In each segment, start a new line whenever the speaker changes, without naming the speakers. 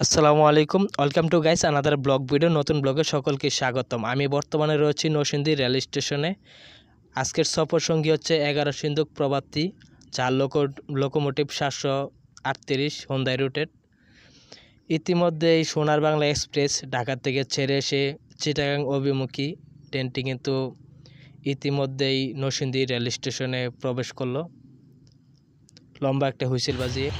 আসসালামু আলাইকুম, welcome to guys another blog video. নতুন ব্লগে সকলকে স্বাগতম। আমি বর্তমানে রয়েছি নরসিংদী রেল স্টেশনে। আজকের সফর সঙ্গী হচ্ছে 11 সিন্দুক প্রবাত্তি, 4 লোকোমোটিভ 738 হোন্ডাই রুটের। ইতিমধ্যে এই সোনার বাংলা এক্সপ্রেস ঢাকা থেকে ছেড়ে এসে চিটাগাং অভিমুখী ট্রেনটি কিন্তু ইতিমধ্যেই নরসিংদী রেল স্টেশনে প্রবেশ করলো লম্বা একটা হুইসেল বাজিয়ে।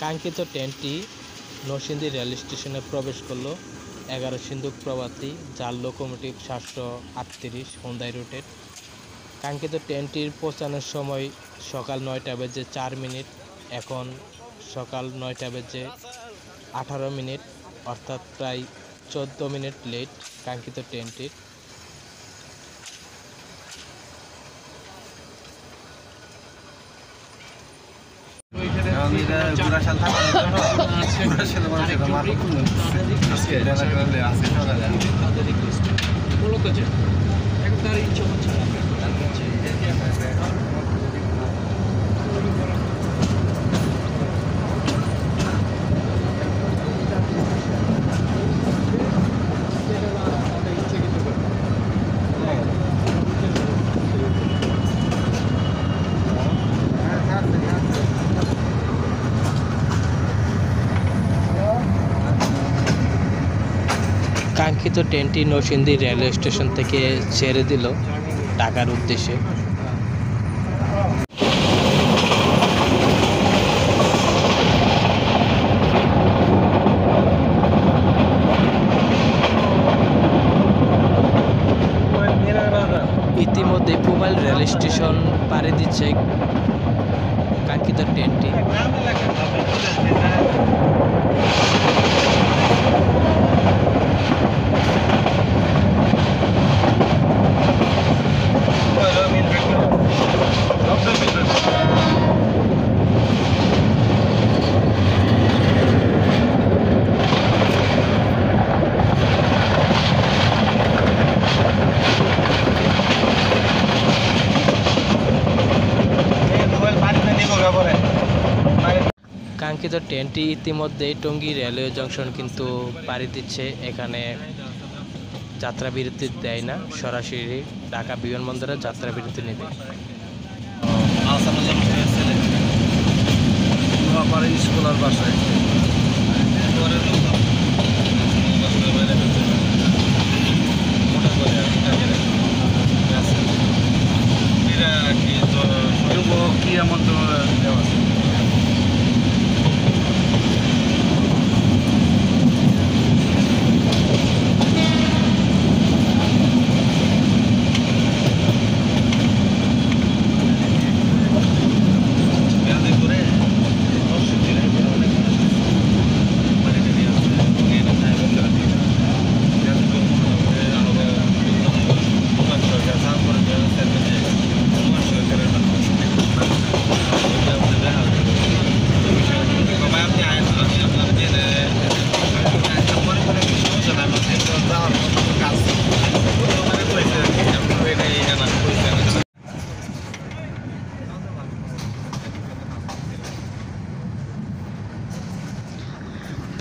কাঙ্ক্ষিত ট্রেনটি নরসিংদী রেল স্টেশনে প্রবেশ করলো 11 সিন্দুক প্রবাত্তি, যার লোকোমোটিভ 738 হোন্ডাই রুটের। কাঙ্ক্ষিত ট্রেনটির পৌঁছানোর সময় সকাল 9টা বেজে 4 মিনিট। এখন সকাল 9টা বেজে 18 মিনিট, অর্থাৎ প্রায় 14 মিনিট লেট কাঙ্ক্ষিত ট্রেনটির। কাঙ্ক্ষিত ট্রেনটি নরসিংদী রেলওয়ে স্টেশন থেকে ছেড়ে দিল ঢাকার উদ্দেশ্যে। ইতিমধ্যে পুবাইল রেল স্টেশন পাড়ি দিচ্ছে কাঙ্ক্ষিত ট্রেনটি। কাঙ্ক্ষিত ট্রেনটি ইতিমধ্যেই টঙ্গী রেলওয়ে জংশন কিন্তু পাড়ি দিচ্ছে। এখানে যাত্রা বিরতি দেয় না, সরাসরি ঢাকা বিমানবন্দরে যাত্রা বিরতি নেবে।
স্কুলের বাসায় কি এমন দেওয়া আছে?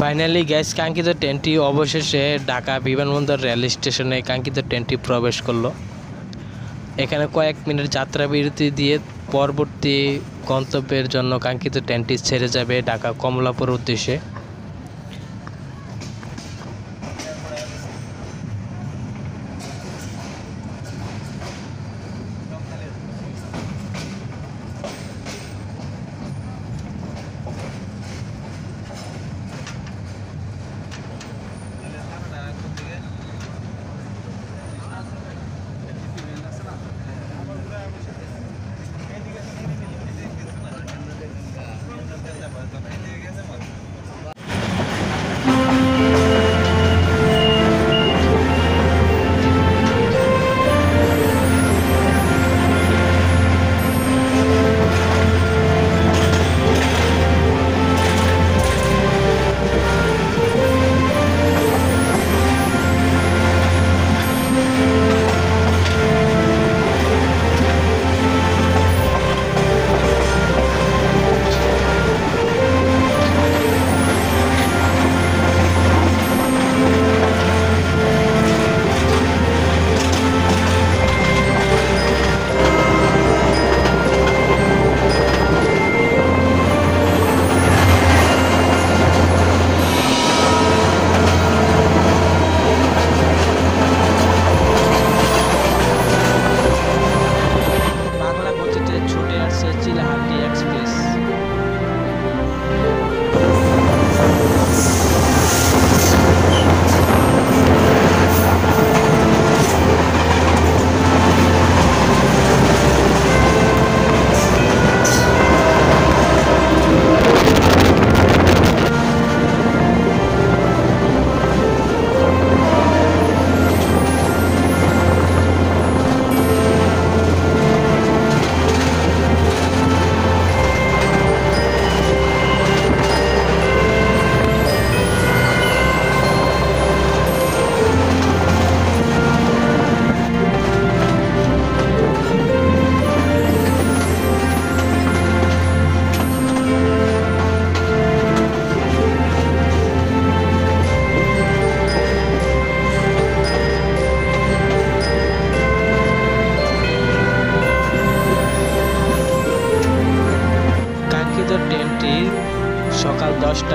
ফাইনালি গ্যাস কাঙ্ক্ষিত ট্রেনটি অবশেষে ঢাকা বিমানবন্দর রেল স্টেশনে কাঙ্ক্ষিত ট্রেনটি প্রবেশ করলো। এখানে কয়েক মিনিট যাত্রা বিরতি দিয়ে পরবর্তী গন্তব্যের জন্য কাঙ্ক্ষিত ট্রেনটি ছেড়ে যাবে ঢাকা কমলাপুর উদ্দেশ্যে।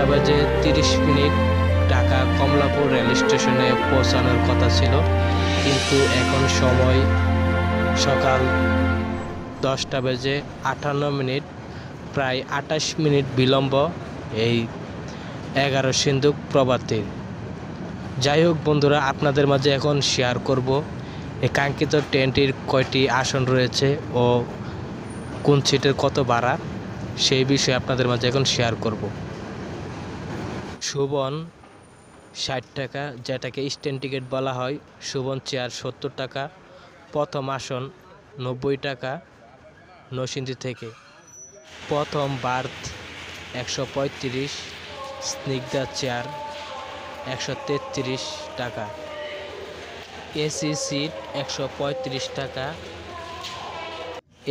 বাজে 30 মিনিট ঢাকা কমলাপুর রেল স্টেশনে পৌঁছানোর কথা ছিল, কিন্তু এখন সময় সকাল 10টা বেজে 58 মিনিট, প্রায় 28 মিনিট বিলম্ব এই 11 সিন্ধুক প্রভাতীর। যাই হোক বন্ধুরা, আপনাদের মাঝে এখন শেয়ার করব এই কাঙ্ক্ষিত ট্রেনটির কয়টি আসন রয়েছে ও কোন সিটের কত ভাড়া, সেই বিষয়ে আপনাদের মাঝে এখন শেয়ার করব। সুবন 60 টাকা, যেটাকে স্ট্যান্ড টিকিট বলা হয়। সুবন চেয়ার 70 টাকা। প্রথম আসন 90 টাকা নরসিংদী থেকে। প্রথম বার্থ 135, স্নিগ্ধা চেয়ার 133 টাকা। এসি সিট 135 টাকা।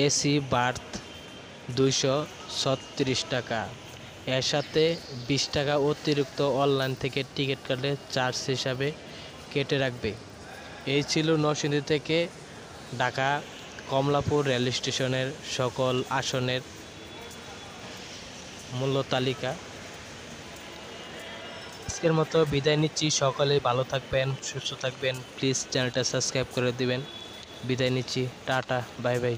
এসি বার্থ 236 টাকা। এর সাথে 20 টাকা অতিরিক্ত অনলাইন থেকে টিকিট কাটলে চার্জ হিসাবে কেটে রাখবে। এই ছিল নরসিংদী থেকে ঢাকা কমলাপুর রেল স্টেশনের সকল আসনের মূল্য তালিকা। আজকের মতো বিদায় নিচ্ছি। সকলেই ভালো থাকবেন, সুস্থ থাকবেন। প্লিজ চ্যানেলটা সাবস্ক্রাইব করে দিবেন। বিদায় নিচ্ছি। Tata, bye bye.